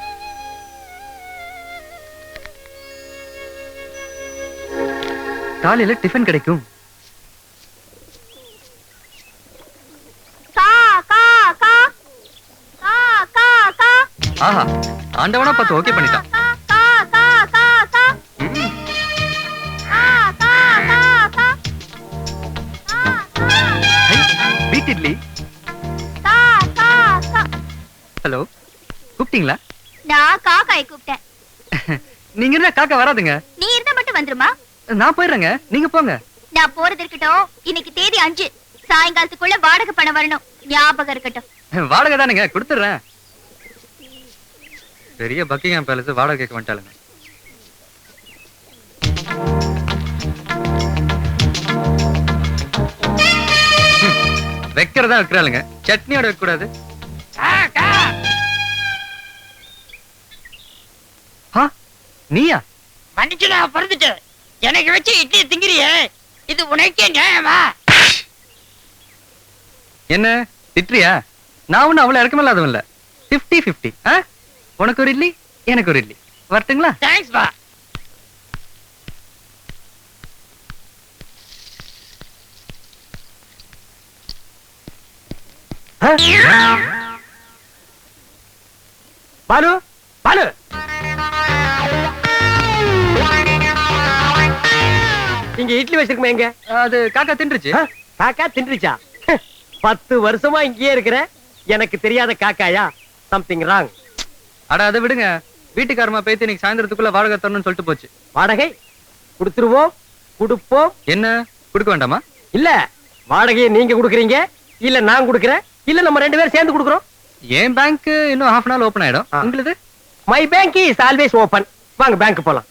காலையில டிஃபன் கிடைக்கும். கா கா கா கா கா கா. ஆஹா ஆண்டவனா பார்த்து ஓகே பண்ணிட்டான். கா கா கா கா கா. கா கா கா கா. பீட் இட்லி. கா கா கா. ஹலோ கூப்பிட்டீங்களா? நான் காக்காயை கூப்பிட்டேன். நீங்க என்ன காக்கா வராதுங்க. நீ இருந்தா மட்டும் வந்துருமா? நான் போயிடுறேங்க, நீங்க போங்க. நான் போறது இருக்கட்டும். இன்னைக்கு தேதி 5. சாயங்காலத்துக்குள்ள வாடகை பணம் வரணும். ஞாபகம் இருக்கட்டும். வாடகை தானுங்க கொடுத்துடுறேன். பெரிய பக்கிங்ஹாம் பேலஸ் வாடகை கேட்க வந்துட்டாளுங்க. வைக்கிறதா வைக்கிறாளுங்க, சட்னியோட வைக்க கூடாது. நீயா? மன்னிச்சுடா பிறந்துட்டு எனக்கு வச்சு இட்லி திங்கிறியே, இது உனக்கே நியாயமா? என்ன திட்டுறியா? நான் ஒண்ணு அவ்வளவு இறக்கமில்லாதவன் இல்ல. 50-50. உனக்கு ஒரு இட்லி எனக்கு ஒரு இட்லி. வரட்டுங்களா? தேங்க்ஸ் பா. பாலு பாலு இங்க இட்லி வச்சிருக்குமே எங்க? அது காக்கா தின்றுச்சு. காக்கா தின்றுச்சா? 10 வருஷமா இங்கேயே இருக்கிற எனக்கு தெரியாத காக்காயா? Something wrong. அட அதை விடுங்க. வீட்டுக்காரமா பேத்தி இன்னைக்கு சாயந்தரத்துக்குள்ள வாடகை தரணும்னு சொல்லிட்டு போச்சு. வாடகை கொடுத்துருவோம், கொடுப்போம். என்ன கொடுக்க வேண்டாமா? இல்ல வாடகையை நீங்க கொடுக்குறீங்க, இல்ல நான் கொடுக்குறேன், இல்ல நம்ம 2 பேரும் சேர்ந்து கொடுக்குறோம். என் பேங்க் இன்னும் half an hour ஓபன் ஆயிடும். உங்களுக்கு? My bank is always open. வாங்க பேங்க் போலாம்.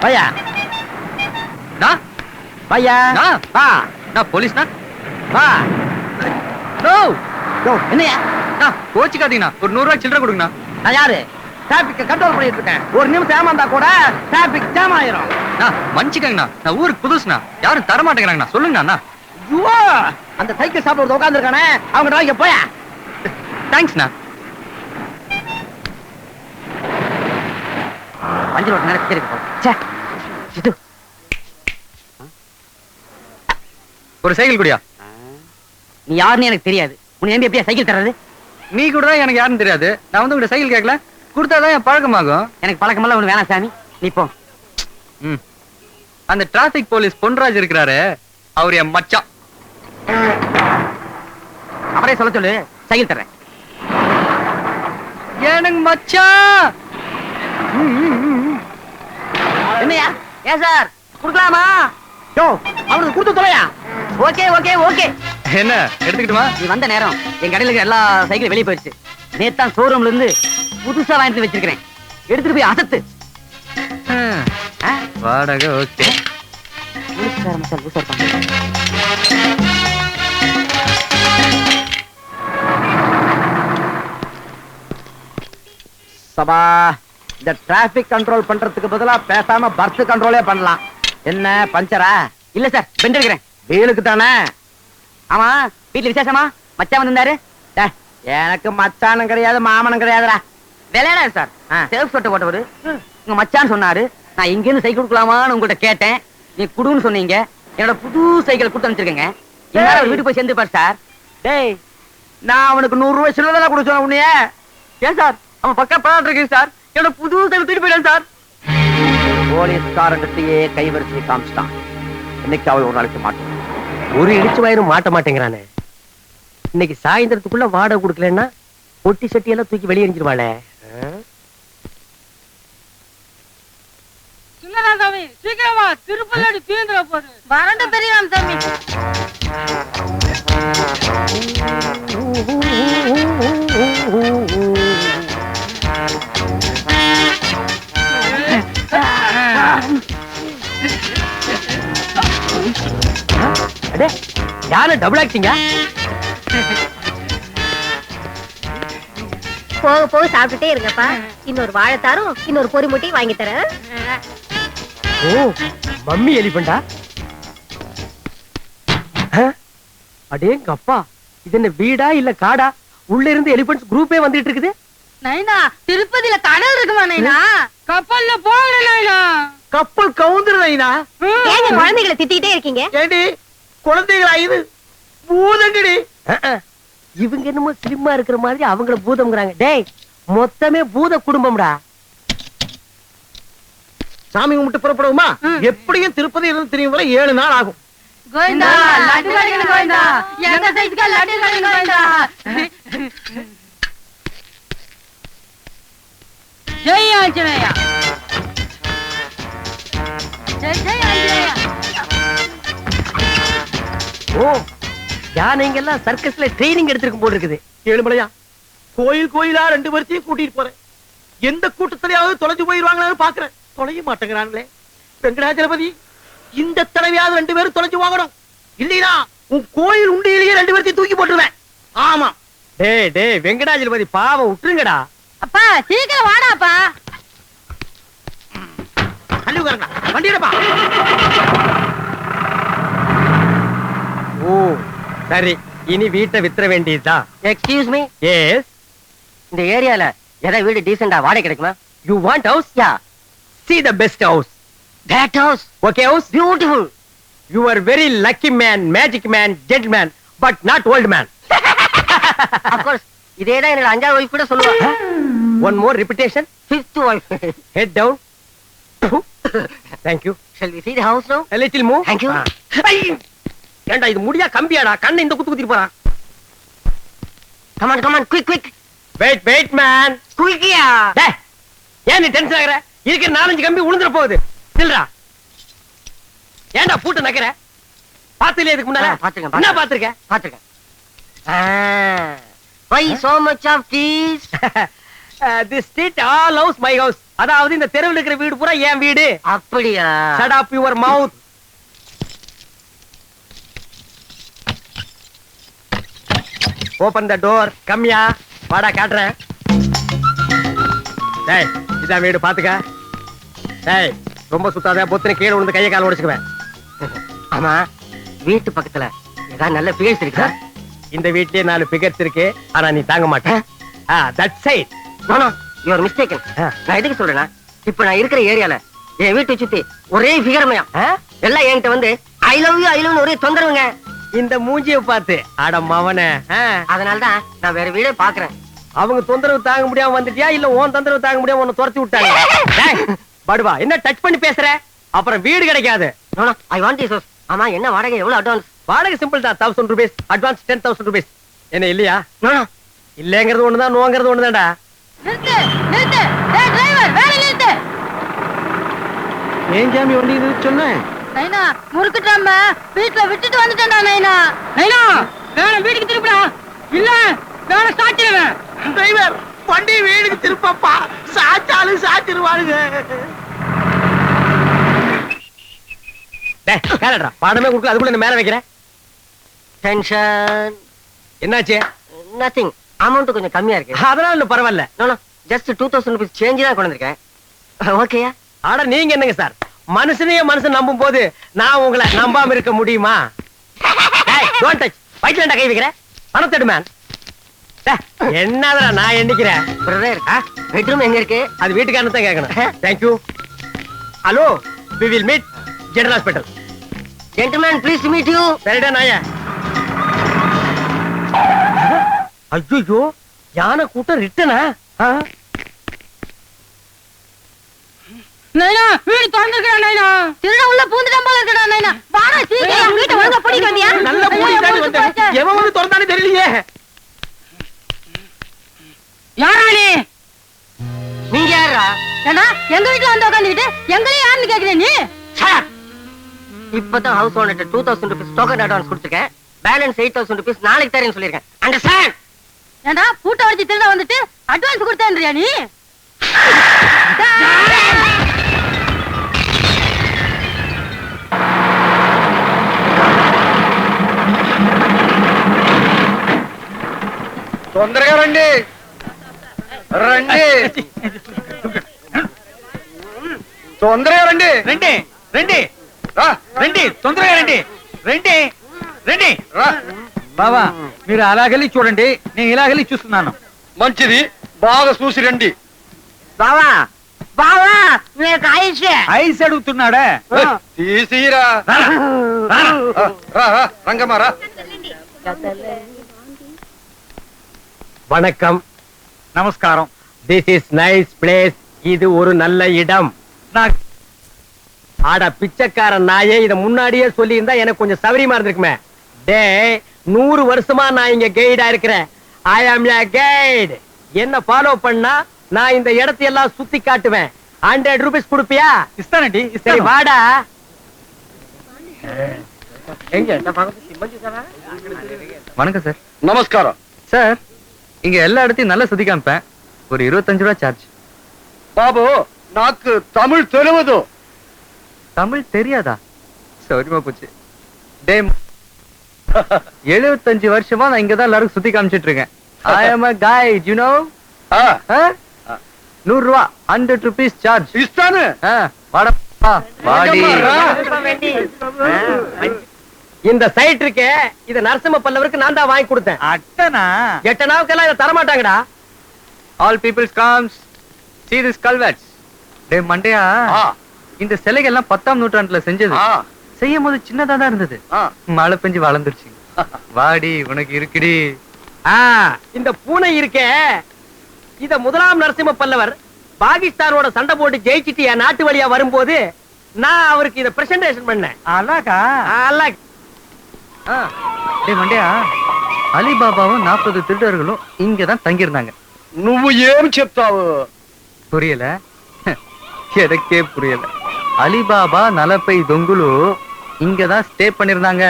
பையா நான் பையா நான் வா நான் போலீஸ்னா வா நோ என்னையா நான் கோச்சிக்காதீங்கண்ணா ஒரு 100 ரூபாய் சில்லறை கொடுங்கண்ணா நான் யாரு டிராபிக் கண்ட்ரோல் பண்ணிட்டு இருக்கேன் ஒரு நிமிஷம் ஏமாந்தா கூட டிராபிக் ஜாம் ஆயிரும் நான் மன்னிச்சுக்கங்கண்ணா நான் ஊருக்கு புதுசுண்ணா யாரும் தர மாட்டேங்கிறாங்கண்ணா சொல்லுங்கண்ணா ஐயோ அந்த சைக்கிள் ஷாப்ல ஒருத்தன் உட்கார்ந்திருக்கானே அவங்க நாளைக்கு போயா தேங்க்ஸ்ண்ணா 5 ரோட் நேரத்துக்கு இருக்கு ச்சே இது ஒரு சைக்கிள் குடியா நீ யாருன்னு எனக்கு தெரியாது உன்னை நம்பி எப்படியா சைக்கிள் தர்றது நீ கூட தான் எனக்கு யாருன்னு தெரியாது நான் வந்து உங்க சைக்கிள் கேட்கல கொடுத்தாதான் என் பழக்கமாகும் எனக்கு பழக்கமெல்லாம் ஒண்ணு வேணாம் சாமி நீ போ ம் அந்த டிராபிக் போலீஸ் பொன்ராஜ் இருக்கிறாரு அவர் என் மச்சான் அவரே சொல்ல சொல்லு சைக்கிள் தர்றேன் எனக்கு மச்சான் என்னையா ஏன் சார் குடுக்கலாமா யோ அவனுக்கு கொடுத்து தொலையா ஓகே ஓகே ஓகே என்ன எடுத்துக்கிட்டுமா நீ வந்த நேரம் என் கடையில இருக்கிற எல்லா சைக்கிளும் வெளியே போயிடுச்சு நேத்தான் ஷோரூம்ல இருந்து புதுசா வாங்கிட்டு வச்சிருக்கிறேன் எடுத்துட்டு போய் அசத்து வாடகை ஓகே சபா இந்த டிராபிக் கண்ட்ரோல் பண்றதுக்கு பதிலா பேசாம பர்த் கண்ட்ரோலே பண்ணலாம் என்ன பஞ்சரா இல்ல சார் பெண்ட் எடுக்கிறேன் வீலுக்கு தானே ஆமா வீட்டுல விசேஷமா மச்சான் வந்திருந்தாரு எனக்கு மச்சானும் கிடையாது மாமனும் கிடையாதுடா விளையாடா சார் சேஃப் சொட்டை போட்டவரு உங்க மச்சான் சொன்னாரு நான் இங்க இருந்து சைக்கிள் கொடுக்கலாமான்னு உங்கள்கிட்ட கேட்டேன் நீ குடுன்னு சொன்னீங்க என்னோட புது சைக்கிள் கொடுத்து அனுப்பிச்சிருக்கேங்க எல்லாரும் வீட்டுக்கு போய் சேர்ந்துப்பார் சார் டேய் நான் அவனுக்கு 100 ரூபாய் சில்லறை கொடுக்க சொன்ன உன்னைய ஏன் சார் அவன் பக்கம் பழம் இருக்கு சார் என்னோட புது சைக்கிள் தூக்கிட்டு போயிட்டான் சார் போலீஸ்காரங்கிட்டயே கைவரிசை காமிச்சிட்டான் இன்னைக்கு அவள் ஒரு நாளைக்கு மாட்டோம் ஒரு இடிச்சு வயிறும் மாட்ட மாட்டேங்கிறானே இன்னைக்கு சாயந்தரத்துக்குள்ள வாடகை கொடுக்கலன்னா பொட்டி சட்டி எல்லாம் தூக்கி வெளியே எரிஞ்சிருவாளே சாமி சீக்கிரமா திருப்பதி தீந்துற போது வறண்ட தெரியும் சாமி யாரு டபுள் ஆக்டிங்க போக போக சாப்பிட்டுட்டே இருங்கப்பா இன்னொரு வாழைத்தாரும் இன்னொரு பொறி முட்டையும் வாங்கி தரேன் ஓ மம்மி எலிபண்டா அடேங்க அப்பா இது என்ன வீடா இல்ல காடா உள்ள இருந்து எலிபண்ட்ஸ் குரூப்பே வந்துட்டு இருக்குது நைனா திருப்பதியில கடல் இருக்குமா நைனா கப்பல்ல போகல நைனா கப்பல் கவுந்துரு நைனா ஏங்க குழந்தைகளை திட்டிட்டே இருக்கீங்க ஏடி குழந்தைகளா இது பூதங்கடி இவங்க என்னமோ ஸ்லிம்மா இருக்கிற மாதிரி அவங்கள பூதம்ங்கறாங்க டேய் மொத்தமே பூத குடும்பம்டா சாமி கும்பிட்டு புறப்படுவோமா எப்படியும் திருப்பதி இருந்து திரும்பி வர 7 நாள் ஆகும் கோவிந்தா லட்டு கடைங்க கோவிந்தா எங்க சைஸ்க்கு லட்டு கடைங்க கோவிந்தா ஜெய் ஆஞ்சநேயா ஜெய் ஜெய் ஆஞ்சநேயா ஓ யானைங்க எல்லாம் சர்க்கஸ்ல ட்ரைனிங் எடுத்திருக்கும் போல இருக்குது ஏழுமலையா கோயில் கோயிலா 2 வருஷத்தையும் கூட்டிட்டு போறேன் எந்த கூட்டத்திலேயாவது தொலைஞ்சு போயிருவாங்களான்னு பாக்குறேன் தொலைய மாட்டேங்கிறாங்களே வெங்கடாஜலபதி இந்த தடவையாவது 2 பேரும் தொலைஞ்சு வாங்கணும் இல்லையா உன் கோயில் உண்டியிலேயே 2 பேர்த்தையும் தூக்கி போட்டுருவேன் ஆமா டேய் டேய் வெங்கடாஜலபதி பாவம் விட்டுருங்கடா அப்பா சீக்கிரம் வாடாப்பா தள்ளி உட்காருங்க வண்டியடப்பா ஓ சரி இனி வீட்டை வித்துற வேண்டியதுதான் எக்ஸ்கியூஸ் மீ எஸ் இந்த ஏரியால ஏதாவது வீடு டீசெண்டா வாடகை கிடைக்குமா you want house yeah see the best house that house okay house beautiful you are very lucky man magic man gentleman but not old man of course இதேதான் என்னோட 5வது வைஃப் கூட சொல்லுவா one more repetition 5th wife head down thank you shall we see the house now a little move thank you ஏண்டா இது முடியா கம்பியாடா கண்ணை இந்த குத்து குத்திட்டு போறான் come on quick wait man quick யா டேய் ஏன் நீ டென்ஷன் ஆகுற இதுக்கு 4-5 கம்பி உளுந்துற போகுது இல்லடா ஏண்டா பூட்டு நக்கற பாத்துலயே இதுக்கு முன்னால என்ன பாத்துர்க்க why so much of these this street all house my house அதாவது இந்த தெருவுல இருக்கிற வீடு பூரா என் வீடு அப்படியா shut up your mouth open the door. கம்மியா வாடா காட்டுறேன். டேய் இதான் வீடு பாத்துக்க. டேய் ரொம்ப சுத்தாத, பொத்துன்னு கீழே விழுந்து கையை கால உடைச்சுக்குவேன். ஆமா, வீட்டு பக்கத்துல ஏதாவது நல்ல பிகேஸ் இருக்கா? இந்த வீட்லயே 4 பிகர்ஸ் இருக்கு, ஆனா நீ தாங்க மாட்டேன். That side. You are mistaken. நான் எதுக்கு சொல்றேன்னா, இப்ப நான் இருக்கிற ஏரியால என் வீட்டை சுத்தி ஒரே ஃபிகர்மயம் எல்லாம் என்கிட்ட வந்து I love you I love ஒரே தொந்தரவுங்க. இந்த மூஞ்சிய பார்த்து அட மவனே. அதனாலதான் நான் வேற வீடே பாக்குறேன். அவங்க தொந்தரவு தாங்க முடியாம வந்துட்டியா, இல்ல உன் தொந்தரவு தாங்க முடியாம உன்னை துரத்தி விட்டாங்க? டேய், படுவா என்ன டச் பண்ணி பேசுற? அப்புறம் வீடு கிடைக்காது. I want this house. ஆமா, என்ன வாடகை, எவ்வளவு அட்வான்ஸ்? வாடகை சிம்பிள் தான், 1000 rupees அட்வான்ஸ் 10,000 rupees. என்ன இல்லையா? இல்லங்கிறது ஒண்ணுதான், நோங்கிறது ஒண்ணுதான்டா. நிறுத்து நிறுத்து. டேய் டிரைவர், வேலை நிறுத்து. ஏன் ஜாமி வண்டி இது சொன்னேன்? நைனா முறுக்கு ட்ரம் வீட்ல விட்டுட்டு வந்துட்டேன்டா நைனா. நைனா வேணும் வீட்டுக்கு திருப்பிடா, இல்ல வேணும் சாச்சிடுவேன். டிரைவர், வண்டி வீடுக்கு திருப்பப்பா, சாச்சாலும் சாச்சிருவாளுங்க. டேய் காலடா, பாடமே கொடுக்கல, அதுக்குள்ள என்ன மேல வைக்கிறேன்? டென்ஷன். என்னாச்சு? நதிங். அமௌண்ட் கொஞ்சம் கம்மியா இருக்கு. அதெல்லாம் இல்ல, பரவாயில்ல. ஜஸ்ட் 2000 rupees சேஞ்ச் தான் கொண்டு வந்திருக்கேன். ஓகேயா? ஆனா நீங்க என்னங்க சார், மனுஷனையே மனுஷன் நம்பும் போது நான் உங்களை நம்பாம இருக்க முடியுமா? டேய் டோன்ட் டச். வயித்துல கை வைக்கிற, பணத்தெடு மேன். என்னதுடா நான் எண்ணிக்கிறேன். பிரதர், பெட்ரூம் எங்க இருக்கு? அது வீட்டுக்காரன் தான் கேட்கணும். Thank you. Hello, we will meet general hospital. Gentleman, please to meet you. சரிடா நாயே. ஐயோ, யானை கூட்டம் ரிட்டனா? நைனா வீடு திறந்துருக்கா நைனா? திருட உள்ள பூந்துட்டான் போல இருக்கடா நைனா. வாடா சீக்கிரம் வீட்டை ஒழுங்கா பூட்டிட்டு வந்தியா? நல்ல போலி தாடி வந்தேன். எவன் வந்து திறந்தானே தெரியலையே. யாரா நீ? நீங்க யாரா? ஏண்டா எங்க வீட்ல வந்து உட்கார்ந்துட்டு எங்களையும் யாருன்னு கேக்குற நீ? இப்பதான் house owner 2000 rupees token advance கொடுத்துருக்கேன். பேலன்ஸ் 8000 rupees நாளைக்கு தரேன்னு சொல்லிருக்கேன். அண்டர்ஸ்டாண்ட்? ஏண்டா பூட்டை வச்சு திருட வந்துட்டு அட்வான்ஸ் கொடுத்தேன்றியா நீ? తొందరగా రండి రండి తొందరగా రండి ரெண்டு ரெண்டு రా రండి, తొందరగా రండి. రండి రండి. రా బావా మీరు అలాగెళ్ళి చూడండి, నేను ఇలాగెళ్ళి చూస్తున్నాను. మంచిది, బాగా చూసి రండి. బావా బావా, నీకు ఐస్ ఐస్ అడుగుతున్నాడా? తీసిరా రా రంగమ్మ రా. வணக்கம். நமஸ்காரம். This is nice place. இது ஒரு நல்ல இடம். ஆட பிச்சைக்காரன் நாயே, இத முன்னாடியே சொல்லி இருந்தா எனக்கு கொஞ்சம் சௌரியமா இருந்திருக்குமே. டேய், 100 வருஷமா நான் இங்க கைடா இருக்கிறேன். ஐ ஆம் ய கைட். என்ன ஃபாலோ பண்ணா நான் இந்த இடத்தை எல்லாம் சுத்தி காட்டுவேன். 100 rupees கொடுப்பியா? ఇస్తానండి. சரி வாடா. வணக்கம் சார். நமஸ்காரம் சார். இங்க எல்லா இடத்தையும் நல்லா சுத்தி காமிப்பேன். ஒரு 25 ரூபாய் சார்ஜ். பாபு, நாக்கு தமிழ் தெரிவது. தமிழ் தெரியாதா? சௌரியமா போச்சு. 75 வருஷமா நான் இங்கதான் எல்லாரும் சுத்தி காமிச்சிட்டு இருக்கேன். I am a guide, you know? 100 ரூபா, 100 rupees சார்ஜ். இஸ்தானு வாடா வாடி. இந்த சைட் இருக்கே, இத நரசிம்ம பல்லவருக்கு நான் தான் வாங்கி கொடுத்தேன். అట్టనా? எட்டனாவுக்கெல்லாம் இதை தரமாட்டாங்கடா. All peoples comes. See this culverts. டேய் மண்டையா, இந்த சிலைகள் எல்லாம் 10ஆம் நூற்றாண்டுல செஞ்சது. செய்யும் போது சின்னதா தான் இருந்தது. மழை பெஞ்சு வளர்ந்துருச்சு. வாடி, உனக்கு இருக்குடி. இந்த பூனை இருக்கே, இத முதலாம் நரசிம்ம பல்லவர் பாகிஸ்தானோட சண்டை போட்டு ஜெயிச்சிட்டு என் நாட்டு வழியா வரும்போது நான் அவருக்கு இத பிரசன்டேஷன் பண்ணேன். అలాగా? டேய் மண்டையா, அலிபாபாவும் 40 திருடர்களும் இங்கதான் தங்கியிருந்தாங்க. నువ్వు ఏం చెప్తావు? புரியல? எனக்கே புரியல. அலிபாபா நலப்பை தொங்குலு இங்கதான் ஸ்டே பண்ணிருந்தாங்க.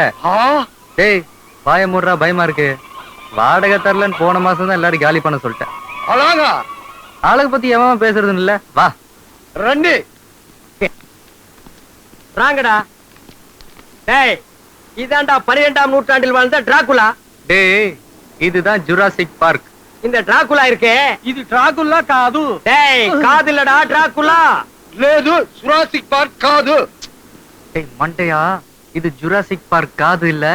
டேய் வாய மூடுறா, பயமா இருக்கு. வாடகை தரலன்னு போன மாசம் தான் எல்லாரும் காலி பண்ண சொல்லிட்டேன். అలాగా? ஆளுக்கு பத்தி எவன் பேசுறது இல்ல. வா రండి. ராங்கடா. டேய், இதாண்டா 12ஆம் நூற்றாண்டில் வாழ்ந்த டிராகுலா. டேய், இதுதான் ஜுராசிக் பார்க். இந்த டிராகுலா இருக்கே, ఇది ట్రాకుల్లా కాదు. டேய் காது இல்லடா டிராகுலா. లేదు జురాసిక్ పార్క్ కాదు. டேய் மண்டையா, இது ஜுராசிக் பார்க் காது இல்ல,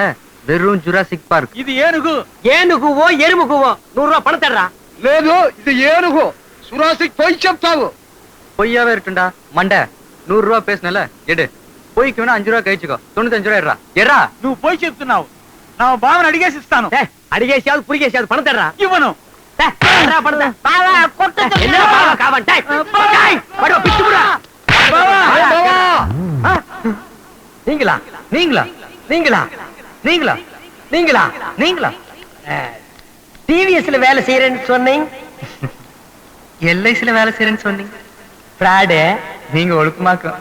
வெறும் ஜுராசிக் பார்க். ఇది ఏనుగు. ஏனுகுவோ எருமுகுவோ 100 ரூபாய் பணம் தர்றா. లేదు ఇది ఏనుగు. జురాసిక్ పోయి చెప్తావు. பொய்யாவே இருக்குண்டா மண்டை. 100 ரூபாய் பேசுனல எடு. பொய்க்கு வேணா 5 ரூபாய் கழிச்சுக்கோ. 95 ரூபாய் எட்ரா எட்ரா. నువ్వు పోయి చెప్తున్నావు. నా బావని అడిగేసి ఇస్తాను. டேய் அடிகேசியாவது புரிகேசியாவது பணம் தர்றா. ఇవ్వను. டேய் தர்றா பணம். பாவா கொட்ட என்ன பாவா காவன் டேய். டேய் படோ பிச்சு புடா. బావా. நீங்களா நீங்களா நீங்களா நீங்களா நீங்களா நீங்களா டிவிஎஸ்ல வேலை செய்யறேன்னு சொன்னீங்க. எல்ஐசில வேலை செய்யறேன்னு சொன்னீங்க. ஃப்ராடு. நீங்க ஒழுக்கமாக்க.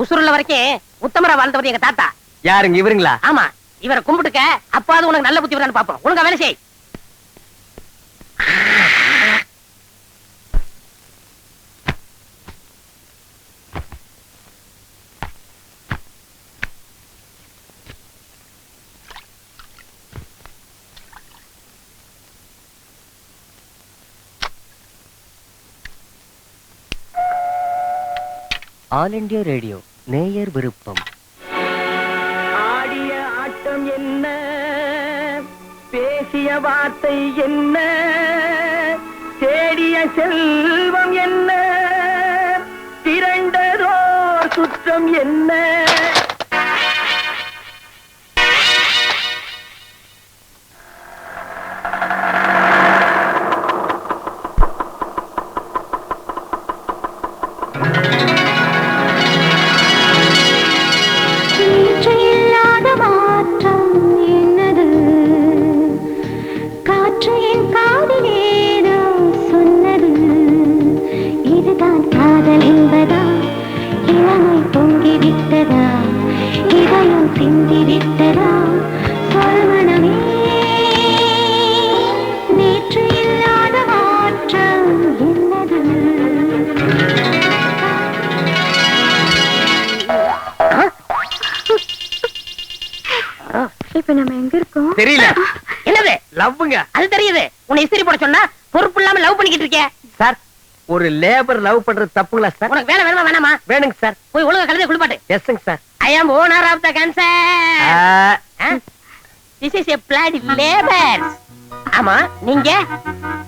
உசுருள்ள வரைக்கும் உத்தமரா வாழ்ந்தவர் எங்க தாத்தா. யாருங்க இவருங்களா? ஆமா, இவரை கும்பிட்டுக்க. அப்பாவது உனக்கு நல்ல புத்தி வரான்னு பாப்போம். ஒழுங்கா வேலை செய். ஆல் இந்தியா ரேடியோ நேயர் விருப்பம். ஆடிய ஆட்டம் என்ன, பேசிய வார்த்தை என்ன, தேடிய செல்வம் என்ன, திரண்டதோ சுற்றம் என்ன. தெரியல. என்னது லவ்வுங்க. அது தெரியுது. உன்னை இஸ்திரி போட சொன்னா பொறுப்பு இல்லாம லவ் பண்ணிக்கிட்டு இருக்க. சார் ஒரு லேபர் லவ் பண்றது தப்புங்களா சார்? உனக்கு வேலை வேணுமா வேணாமா? வேணுங்க சார். போய் ஒழுங்கா கழுதை குளிப்பாட்டு. எஸ்ங்க sir. I am owner of the concern. This is a bloody labor. ஆமா, நீங்க?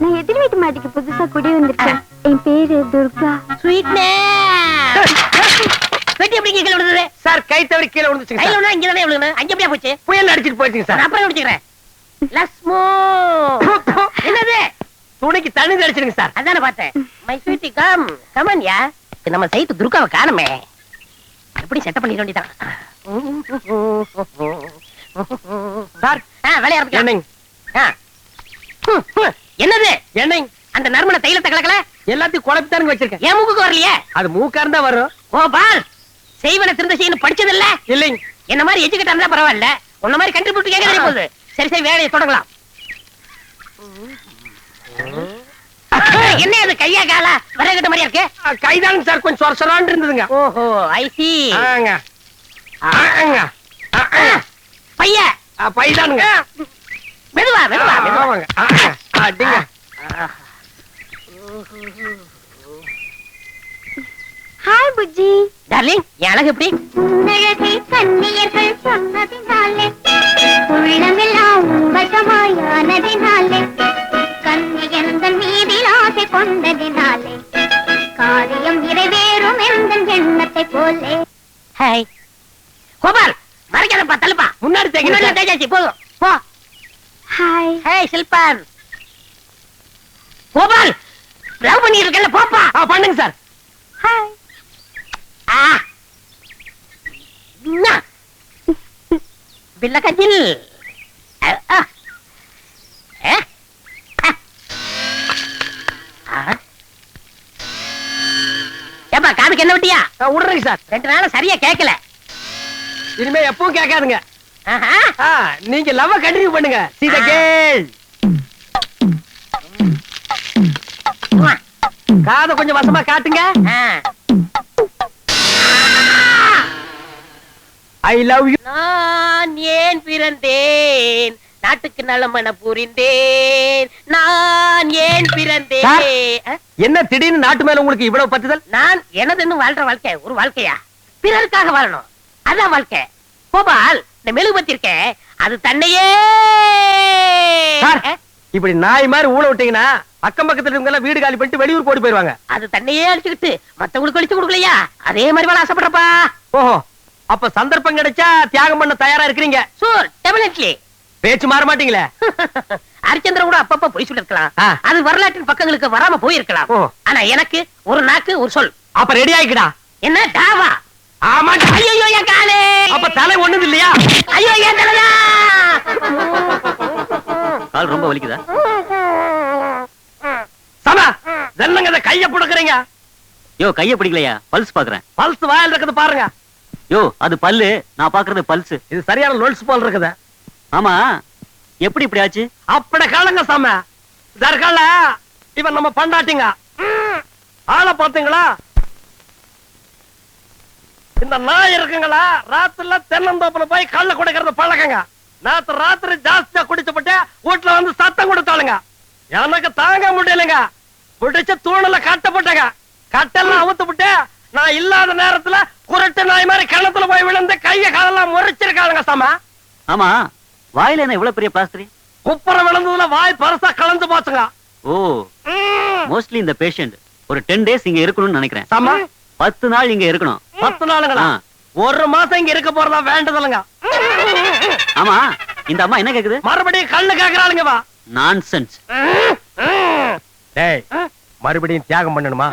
நான் எதிர் வீட்டு மாட்டிக்கு புதுசா குடி வந்திருக்கேன். என் பேரு துர்கா. Sweetness. வெட்டி எப்படி கீழே விழுந்தது? சார் கை தவறி கீழே விழுந்துச்சுங்க கையில சார். விழுந்தா இங்க தானே விழுந்தது. அங்க எப்படியா போச்சு? புயல் அடிச்சிட்டு போயிடுச்சுங்க நான் சார். அப்புறம் விடுச்சுக்கிறேன். லஸ்மோ. என்னது? துணைக்கு தண்ணி அடிச்சிருங்க சார். அதானே பார்த்தேன். My sweetie come come on yeah. நம்ம சைத்து துர்காவை காணுமே. எப்படி செட்டப் பண்ணிட வேண்டியதான். சார் வேலைய ஆரம்பிக்கலாம். என்னங்க என்னது? என்னங்க அந்த நறுமண தைலத்தை கலக்கல. எல்லாத்தையும் குழப்பித்தானுங்க வச்சிருக்கேன். ஏன் மூக்குக்கு வரலையே? அது மூக்கா இருந்தா வரும். கோபால், செய்வன திருந்த செய்யணும் படிச்சது இல்ல? இல்லைங்க. என்ன மாதிரி எஜுகேட் இருந்தா பரவாயில்ல. உன்ன மாதிரி கண்டுபிடிச்சு கேட்க தெரிய போகுது. சரி சரி வேலையை தொடங்கலாம். என்ன அது கையா காலா வரகட்ட மாதிரியா இருக்கு? கைதானுங்க சார், கொஞ்சம் சொரசொரான்னு இருந்ததுங்க. ஓஹோ, ஐ சி. ஆங்க ஆங்க பைய பைதானுங்க. மெதுவா மெதுவா மெதுவா. ஆமாங்க. அடிங்க. ஹாய் புஜ்ஜி. டார்லிங், என் அழகு எப்படி? உன்னழகை கண்ணியர்கள் சொன்னதினாலே உள்ளமெல்லாம் வசமாயானதினாலே கண்ணியந்தன் மீதில் ஆசை கொண்டதினாலே காரியம் நிறைவேறும் எந்தன் எண்ணத்தை போலே. ஹாய் கோபால், மறைக்காதப்பா, தள்ளுப்பா. முன்னாடி முன்னாடி தேய்ங்க. தேய்ச்சாச்சு, போதும் போ. ஹாய். ஹாய் சில்பான். கோபால், லவ் பண்ணிட்டு இருக்கல, போப்பா. பண்ணுங்க சார். ஹாய். பில்ல கஜில். ஏப்பா, காதுக்கு என்ன விட்டியா? விடுறேங்க சார். 2 நாளா சரியா கேட்கல. இனிமே எப்பவும் கேட்காதுங்க. ஆஹா. நீங்க லவ் கண்டினியூ பண்ணுங்க. See the girl. காதை கொஞ்சம் வசமா காட்டுங்க. I love you. நான் ஏன் பிறந்தேன், நாட்டுக்கு நலமன புரிந்தேன். நான் ஏன் பிறந்தேன். என்ன திடீர்னு நாட்டு மேல உங்களுக்கு இவ்வளவு பத்துதல்? நான் எனதுன்னு வாழ்ற வாழ்க்கை ஒரு வாழ்க்கையா? பிறருக்காக வாழணும், அதான் வாழ்க்கை. கோபால், இந்த மெழுகுபத்தி இருக்க, அது தன்னையே. சார், இப்படி நாய் மாதிரி ஊழ விட்டீங்கன்னா அக்கம் பக்கத்துல இருக்கவங்க எல்லாம் வீடு காலி பண்ணிட்டு வெளியூர் போடி போயிருவாங்க. அது தன்னையே அழிச்சுக்கிட்டு மத்தவங்களுக்கு அழிச்சு கொடுக்கலையா? அதே மாதிரி வாழ ஆசைப்படுறப்பா. ஓஹோ, அப்ப சந்தர்ப்பம் கிடைச்சா தியாகம் பண்ண தயாரா இருக்கிறீங்க? சூர், டெபினெட்லி. பேச்சு மாற மாட்டீங்களே. ஹரிச்சந்திர கூட அப்பப்ப பொய் சொல்லிருக்கலாம், ஆ. அது வரலாற்றின் பக்கங்களுக்கு வராம போயிருக்கலாம். ஓ. ஆனா எனக்கு ஒரு நாக்கு ஒரு சொல். அப்ப ரெடி ஆயிக்கடா. என்ன டாவா? ஆமா. ஐயோ என் காலே. அப்ப தலை ஒண்ணுது இல்லையா? ஐயோ என் தலைதா. கால் ரொம்ப வலிக்குதா? சமா, என்னங்க இத கைய புடுக்குறீங்க? யோ, கைய பிடிக்கலையா? பல்ஸ் பாக்குறேன். பல்ஸ் வாயில இருக்குது பாருங்க. யோ, அது பல்லு, நான் பாக்குறது பல்ஸ். இது சரியான லொல்ஸ் போல் இருக்குது. ஆமா, எப்படி இப்படி ஆச்சு? அப்பட காலங்க சாம. தர்கால இவன் நம்ம பண்டாட்டிங்க. ஆளை பாத்தீங்களா? இந்த நாய் இருக்குங்களா, ராத்திரில தென்னந்தோப்புல போய் கள்ள குடிக்கிறது பழக்கங்க. நேத்து ராத்திரி ஜாஸ்தியா குடிச்சுப்பட்டு வீட்டுல வந்து சத்தம் கொடுத்தாளுங்க. எனக்கு தாங்க முடியலைங்க. பிடிச்ச தூணல கட்டப்பட்டங்க. கட்டெல்லாம் அவுத்து விட்டு நான் இல்லாத நேரத்துல குரட்டு நாய் மாதிரி கிணத்துல போய் விழுந்து கைய காலெல்லாம் முறைச்சிருக்காளுங்க சாம. ஆமா, வாயில என்ன இவ்வளவு பெரிய பிளாஸ்டர்? குப்புற விழுந்ததுல வாய் பரசா கலந்து போச்சுங்க. ஓ, மோஸ்ட்லி இந்த பேஷண்ட் ஒரு 10 days இங்க இருக்கணும்னு நினைக்கிறேன். சாமா, 10 நாள் இங்க இருக்கணும். 10 நாளுங்களா? ஆ. ஒரு மாசம் இங்க இருக்க போறதா வேண்டதில்லைங்க. ஆமா, இந்த அம்மா என்ன கேக்குது? மறுபடியும் கண்ணு கேக்குறாளுங்க. வா. நான்சென்ஸ். டேய், மறுபடியும் தியாகம் பண்ணணுமா?